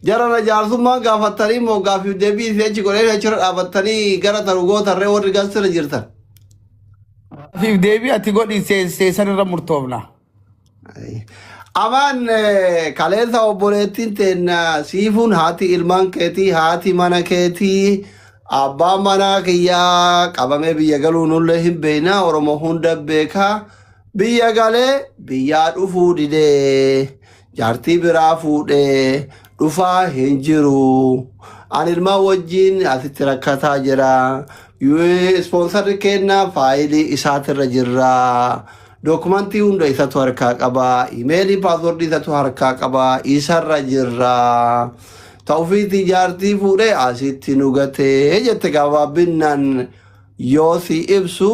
jarana jaarsummaa gaafatanii moo gaafii deebii seechi godhee achirra dhaabattanii gara tarugoota irree warri galsira jirtan. Gaafii deebii ati godhi seesan irra murtoofna. Amaan kaleessa obboleettiin teenna siifuun haati ilmaan keetii haati mana keetii abbaan manaa kiyyaa qabamee biyya galuu nullee hin beekna Oromoo hunda beekaa biyya galee biyyaa dhufuu didee jaartii biraa fuudhee dhufaa hin jiru. Ani ilmaan wajjin asitti rakkataa jira. Ispoonsarri kenna faayilii isaatirra jirra. Dokumentii hunda isatu harkaa qaba. Imeelii paaswordii isatu harkaa qaba. Isarra jirra. Ta'ufiitii jaartii fuudhee asitti nu gatee jette gabaabinaan yoo si ibsu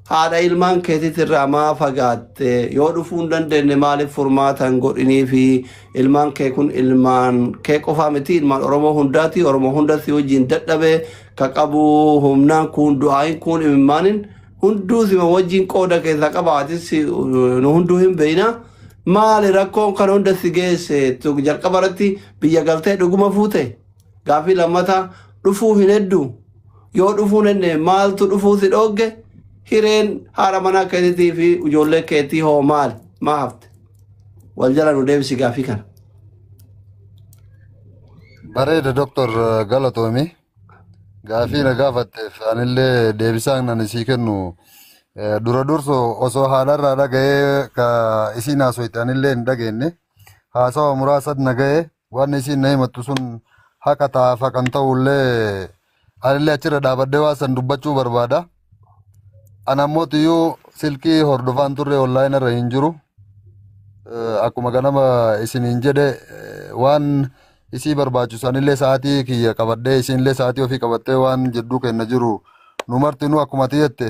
haadha ilmaan keetiitirraa maa fagaatte yoo dhufuu hin dandeenye maaliif furmaatan godhinii fi ilmaan kee kun ilmaan kee qofaa miti ilmaan Oromoo hundaati. Oromoo hundatti wajjin dadhabee ka qabu humnaan kun du'aayin kun imimaanin hunduu sima wajjin qooda keessa qabaatis nu hunduu hin beeyna. Maali rakkoon kan hunda si geesse jalqaba irratti biyya galtee dhuguma fuute gaafii lammata dhufuu hin heddu yoo dhufuu hin maaltu dhufuu si dhoogge hireen haadha manaa keetii fi ijoollee keetii hoo maali maa hafte wal jala nu deebisi gaafii kana. Bareeda Dr. Galatoomi gaafii na gaafatteef anillee deebisaan nan isii kennu dura durso osoo haadharraa dhaga'ee ka isiin haasoytanillee hin dhageenye haasawa muraasa dhaga'ee waan isiin na himattu sun haqa taa'aaf haqan ta'ullee anillee achirra dhaabadhee waa san dubbachuu barbaada. Anammootiyuu silkii hordofaan turre online irra hin jiru. Akkuma ganama isiniin jedhe waan isii barbaachisanillee sa'aatii kiyya qabadhee isinillee sa'aatii ofii qabattee waan jedduu kenna jiru nu martinuu akkuma tiyette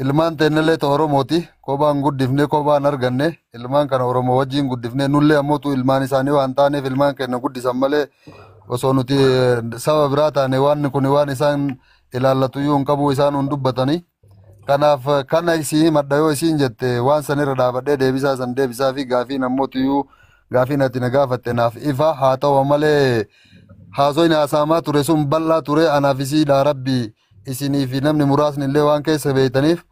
ilmaan teennillee ta Oromooti kophaan guddifnee kophaan arganne ilmaan kana Oromoo wajjin guddifnee nullee ammootu ilmaan isaanii waan taaneef ilmaan kenna guddisan malee osoo nuti saba biraa taane waan kun waan isaan ilaallatuyyuu hin qabu isaan hun dubbatanii. Kanaaf kana isii madda yoo isiin jette waan sanirra dhaabadhee deebisaa san deebisaa fi gaafiin ammootiyyuu gaafiin ati na gaafatte naaf ifa haa ta'u malee haasoin haasaamaa ture sun bal'aa ture anaaf isiidha rabbi isinii fi namni muraasni illee waan keessa beeytaniif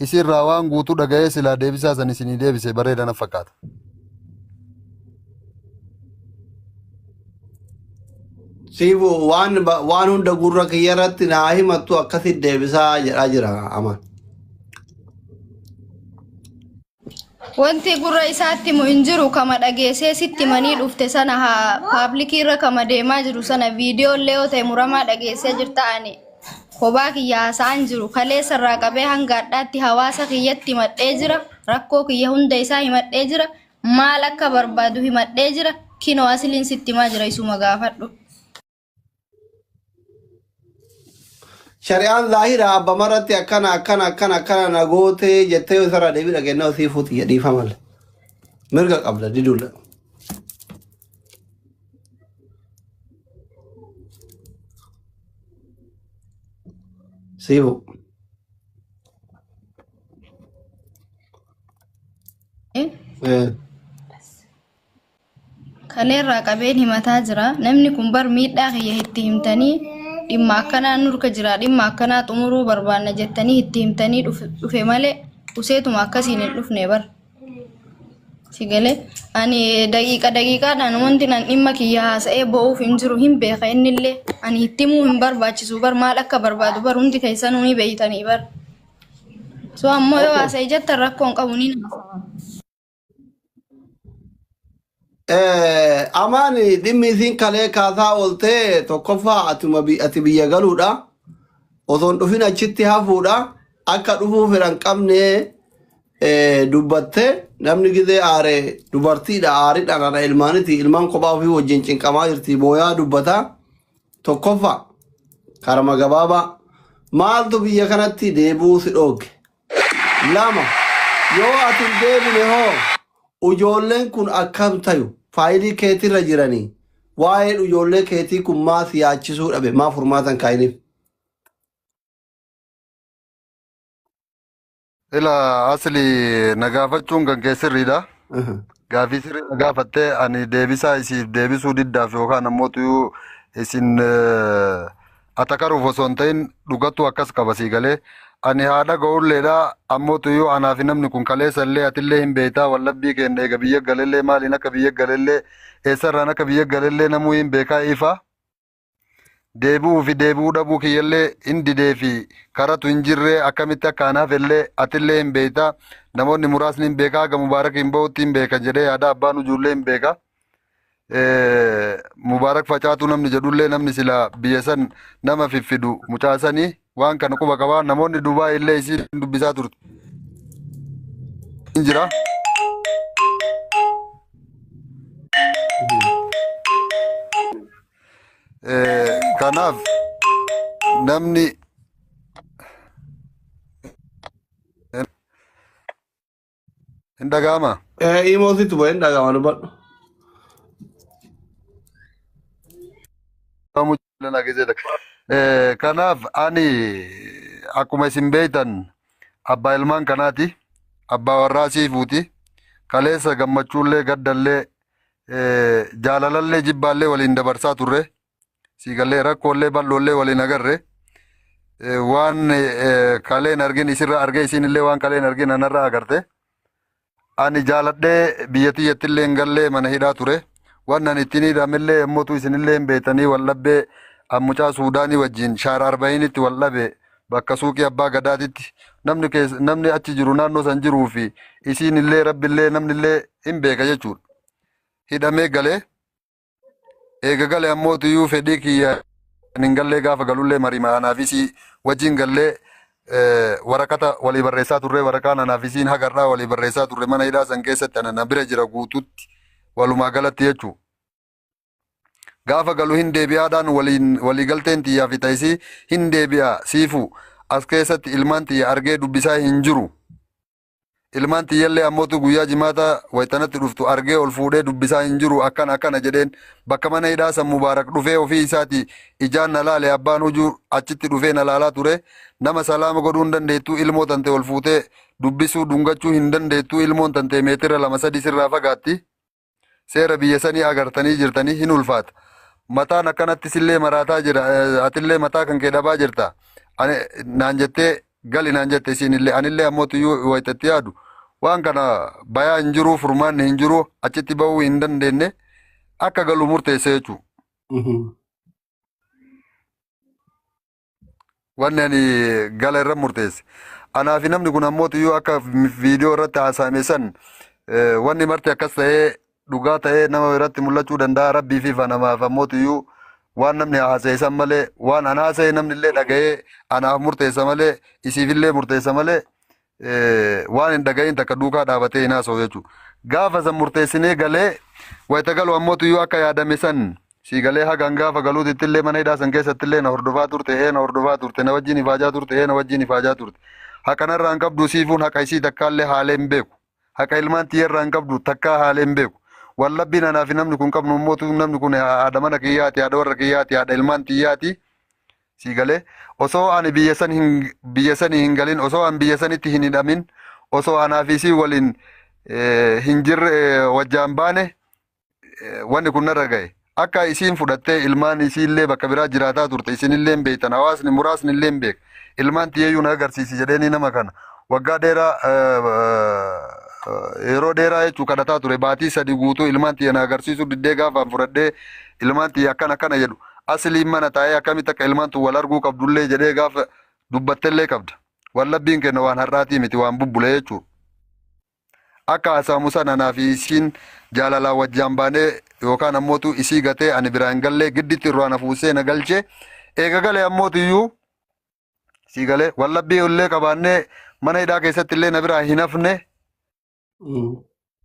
isirraa waan guutuu dhaga'ee silaa deebisaa san isinii deebise bareeda na fakkaata. Siifu waan hunda gurra kiyya irratti naa himattu akkasitti deebisaa jedhaa jira Amaan. Wanti gurra isaatti mu injiru kama dhageessee sitti manii dhufte sana haa paablikii irra kama deemaa jiru sana viidiyoo illee yoo ta'e muramaa dhageessee jirta ani kophaa kiyya haasa'an jiru kaleessa irraa qabee hanga addaatti hawaasa kiyyatti himadhee jira rakkoo kiyya hunda isaa himadhee jira maal akka barbaadu himadhee jira kinoo asiliin sitti himaa jira isuma gaafadhu. Shari'aan zaahira abba maratti akkana nagootee jettee yoo isarraa deebii dhageenyaa osii fuuti jedhiifa malee mirga qabda diduudha. Siifu. Kaleerraa qabeen himataa jira namni kun bar miidhaa kiyya itti himtanii. Dhimma akkanaa nurka jira dhimma akkanaa xumuruu barbaanna jettanii itti himtanii dhufe malee useetuma akkasiin hin dhufne bar sigalee ani daqiiqaadhaan wanti nan dhimma kiyya haasa'ee bo'uuf hin jiru hin beeka innillee ani itti himuu hin barbaachisu bar maal akka barbaadu bar hundi keessanuu ni beeytanii bar so ammoo yoo haasa'e jettan rakkoon qabu ni naafama. Amaan dhimmi isiin kalee kaasaa ooltee tokkoffaa ati biyya galuudha osoo hin dhufin achitti hafuudha akka dhufuu fedhan qabne dubbatte namni gizee aare dubartiidha aariidhaan ana ilmaaniti ilmaan kophaa ofii wajjin cinqamaa jirti booyaa dubbata tokkoffaa karama gabaabaa maaltu biyya kanatti deebuu si dhooge lama yoo ati hin deebine hoo ijoolleen kun akkam tayu faayilii keetirra jiranii waa'ee ijoollee keetii kun maa siyaachisuu dhabe maa furmaatan kaa'iniif. Ila asli na gaafachuun kan keessirriidha. Gaafii sirrii gaafattee ani deebisaa isiif deebisuu diddaaf yookaan ammoo tuyuu isin atakaruuf osoo hin ta'in dhugattu akkas qaba sii galee. Ani haadha ga'ulleedha ammoo tuyuu anaa fi namni kun kaleessallee atillee hin beektaa wallabbii keenya eega biyya galellee maaliin akka biyya galellee eessarraan akka biyya galellee namuu hin beekaa ifa. Deebi'uu fi deebi'uu dhabuu kiyyallee hin didee fi karatu hin jirree akkamitti akka anaaf illee atillee hin beektaa namoonni muraasni hin beekaa haga mubaarak hin bahutti hin beeka jedhee yaada abbaan ijoollee hin beeka. Mubaarak facaatu namni jedhullee namni sila biyya san nama fiffidu mucaasanii waan kana quba qabaa namoonni Duubaa illee isii dubbisaa turte. Hin jira. Kanaaf namni hin dhaga'ama. Imoositti bu'ee hin dhaga'ama dubbadhu. Kanaaf ani akkuma isin beektan abbaa ilmaan kanaati. Abbaa warraa siifuuti. Kaleessa gammachuullee gaddallee jaalalallee jibbaallee waliin dabarsaa turre. Siigallee rakkoollee bal'oollee waliin agarre. Waan kaleen argin isirra arge isinillee waan kaleen argin anarraa agarte. Ani jaaladhee biyyattiyyattillee hin gallee mana hidhaa ture. Waan ani ittiin hidhamillee yemmootu isinillee hin beektanii wallabbee ammucaa Suudaanii wajjin shaara arba'iinitti wallabe bakka suuqii abbaa gadaatitti namni achi jiru naannoo san jiruu fi isinillee rabbillee namnillee hin beeka jechuudha. Hidhamee galee eega galee ammootiyyuu fedhii kiyya hin gallee gaafa galullee marimaa anaafisii wajjin gallee waraqata walii barreessaa turre waraqaan anaafisiin hagarraa walii barreessaa turre mana hidhaa san keessatti ana bira jira guututti walumaa galatti jechuudha. Gaafa galu hin deebi'aadhaan walii galteen xiyyaa fi taasisii hin deebi'a siifu as keessatti ilmaan xiyya argee dubbisaa hin jiru. Ilmaan xiyyallee ammootu guyyaa jimaata waytanatti dhuftu argee ol fuudhee dubbisaa hin jiru akkana jedheen bakka mana hidhaa san Mubaarak dhufee ofii isaati ijaan na laale abbaan hujuu achitti dhufee na laalaa ture nama salaama godhuu hin dandeettuu ilmoo tante ol fuutee dubbisuu dhungachuu hin dandeettuu ilmoon tante meetira 2-3 sirraa fagaatti seera biyya sanii agartanii jirtanii hin ulfaata. Mataan akkanatti sillee maraataa jira atillee mataa kan kee dhabaa jirta naan jettee gali naan jette isinillee anillee ammootiyyuu wayitatti yaadu waan kana bayaa hin jiru furmaanni hin jiru achitti bahuu hin dandeenye akka galu murteesse jechuudha. Wanni ani gala irra murteesse. Anaa fi namni kun ammootiyyuu akka viidiyoo irratti haasa'ame san wanni marti akkas ta'ee dhugaa ta'ee nama irratti mul'achuu danda'a rabbii fi namaaf ammootiyyuu waan namni haasa'e malee waan ana haasa'e namni illee dhaga'ee anaaf murteessa malee isiifillee murteessa malee waan hin dhaga'in takka duukaa dhaabatee hin haasa'u jechuudha. Gaafa san murteessinee galee wayita galu ammootiyyuu akka yaadame san si galee hagaan gaafa galuutittillee mana hidhaa san keessattillee na hordofaa turte na hordofaa turte na wajjin ifaajaa turte na wajjin ifaajaa turte. Hakanarraa hin qabdu siifuun haqa isii takkaallee haalee hin beeku. Haqa ilmaan tiyyarraa hin qabdu takkaa haalee hin beeku. Wallabbiin anaa fi namni kun qabnu mootu namni kun haadha mana kiyyaati haadha warra kiyyaati haadha ilmaan tiyyaati si galee osoo ani biyya sanii hin galin osoo an biyya sanitti hin hidhamin osoo anaa fi isii waliin hin jirre wajjaan baane wanni kun narra ga'e akka isiin fudhattee ilmaan isiillee bakka biraa jiraataa turte isinillee hin beektan hawaasni muraasni illee hin beek ilmaan tiyyayyuu na agarsiisi jedheeni nama kana waggaa dheeraa yeroo dheeraa jechuu kadhataa ture baatii 3 guutuu ilmaan tiyya na agarsiisuu diddee gaafaan fudhadhee ilmaan tiyya akkana jedhu asliin mana taa'ee akkamitti akka ilmaan tun wal arguu qabdullee jedhee gaafa dubbattellee qabda. Wallabbiin kenna waan har'aatii miti waan bubbulee jechuudha. Akka haasa'amu sana anaa fi isiin jaalalaan wajjaan baanee yookaan ammootu isii gatee ani biraa hin gallee gidditti irraa na fuusee na galchee eega galee ammootiyyuu si galee wallabbii illee qabaannee mana hidhaa keessatti illee na biraa hin hafne.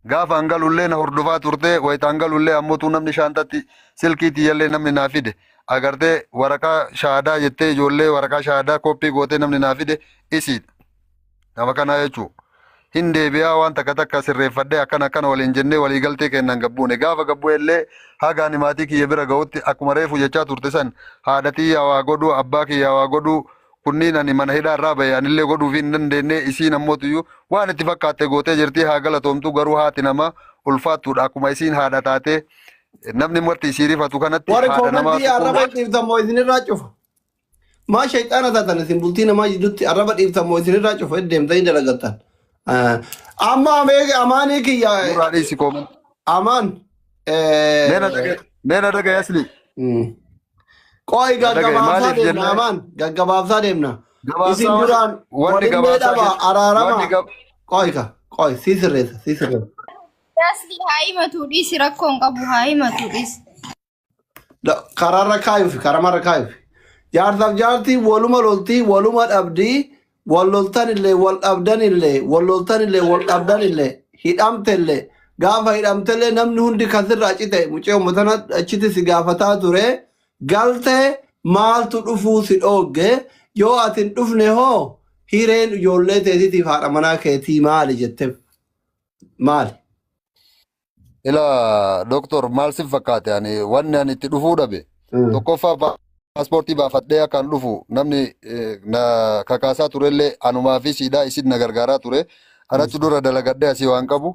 Gaafa hangalullee na hordofaa turte wayita hangalullee ammootu namni shaantatti silkii tiyyallee namni naa fide agartee waraqaa shaadaa jettee ijoollee waraqaa shaadaa koppii gootee namni naa fide isiidha. Nama kanaa jechuudha. Hin deebi'aa waan takka sirreeffadhee akkana waliin jennee walii galtee kennan gabbuune gaafa gabbuu illee hagaan maatii kiyya bira ga'utti akkuma reefu jechaa turte san haadha tiyya waa godhuu abbaa kiyya waa godhuu kunniin ani mana hidhaa irraa bahe anillee godhuuf hin dandeenye isiin ammootiyyuu waan itti fakkaatte gootee jirti haa galatoomtu garuu haati namaa ulfaattuudha akkuma isiin haadha taatee namni marti isii rifatu kanatti warri haadha namaa koomantii arraba dhiiftamoo isinirraa cufa maa shayxaana taatan isin bultii namaa jidduutti arraba dhiiftamoo isinirraa cufa deemtanii dalagattan amma amaanii kiyya muraadhiisi kooman amaan neena dhaga yasli qo'i gaggabaabsaa deemna amaan gaggabaabsaa deemna isin duraan walillee dhaba araarama qo'i sii sirreessa Asli haa himatu dhiisi rakkoon qabu haa himatu dhiisi. Kararra kaayuuf karamarra kaayuuf jaarsaaf jaartii waluma loltii waluma dhabdii wal loltan illee wal dhabdan illee wal loltan illee wal dhabdan illee hidhamte illee gaafa hidhamte illee namni hundi kasirraa cite mucee uummatana achitti si gaafataa ture galte maaltu dhufuu si dhoogge yoo atin dhufne hoo hireen ijoollee teetiitiif haadha manaa keetii maali jetteef maali. ila doktor maal si fakkaate ani wanni ani itti dhufuu dhabe tokkoffaa paaspoortii baafadhee akkaan dhufu namni na kakaasaa turellee anumaa fi siidaa isin na gargaaraa ture anachi dura dalagadhee asii waan qabu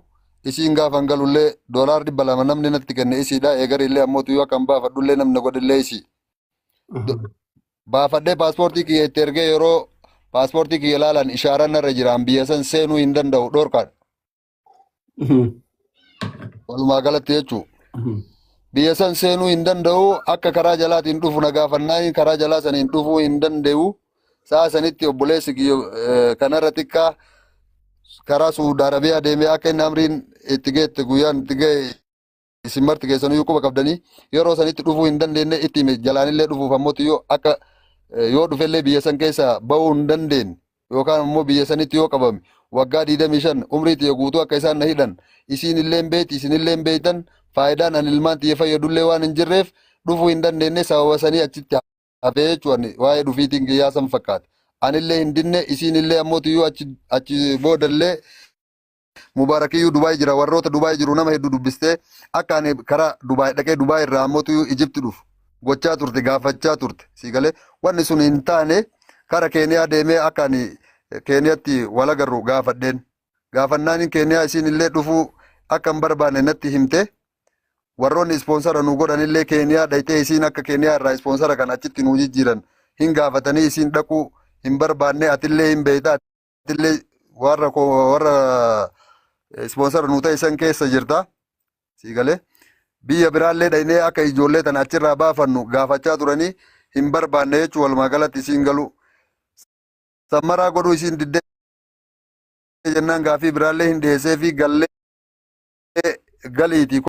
isiin gaafan galullee $200 namni natti kenne isiidha eegarillee ammootu yoo akkan baafadhullee namni godhillee isii baafadhee paaspoortii kiyya itti ergee yeroo paaspoortii kiyya ilaalan ishaaraan irra jiraan biyya san seenuu hin danda'u dhorkaan walumaa galatti jechuu biyya san seenuu hin danda'u akka karaa jalaatiin dhufu na gaafannaan karaa jalaa saniin dhufuu hin danda'u sa'a sanitti obboleessi kanarra xiqqaa karaa Suudi Arabiyaa deemee akka inni amriin itti geette guyyaan itti ga'e isin marti keessanuu quba qabdanii yeroo sanitti dhufuu hin dandeenye itti hime jalaanillee dhufuuf ammootu yoo akka yoo dhufellee biyya san keessa ba'uu hin dandeenye yookaan immoo biyya sanitti yoo qabame waggaa 25 umriitti guutuu akka isaan na hidhan isiin illee beeti isin illee beetan faayidaan an ilmaan xiyya fayyadullee waan hin jirreef dhufuu hin dandeenye sababa sanii achitti hafee jechuun waa'ee dhufiitiin guyyaa san fakkaate anillee hin dinne isiin illee ammootiyyuu achi boodallee mubaarakiyyuu Dubaay jira warroota Dubaay jiru nama hedduu dubbistee akka ani karaa Dubaay dhaqee Dubaay irraa ammootiyyuu Ijipti dhufu gochaa turte gaafachaa turte siigalee wanni sun hin taane kara Keeniyaa deemee akka ani Keeniyaatti wal agarru gaafadheen gaafannaan Keeniyaa isiin illee dhufuu akka hin barbaanne natti himte warroonni ispoonsara nu godhanillee Keeniyaa dhaytee isiin akka Keeniyaa irraa ispoonsara kan achitti nu jijjiiran hin gaafatanii isiin dhaquu hin barbaanne atillee hin beeyta atillee warra ispoonsara nu ta'e san keessa jirta siigalee biyya biraallee dhaynee akka ijoollee tana achirraa baafannu gaafachaa turanii hin barbaanne jechuu walumaa galatti isiin galu sammaraa godhuu isiin diddee jennaan gaafii biraallee hin dhiyeessee fi gallee galiitii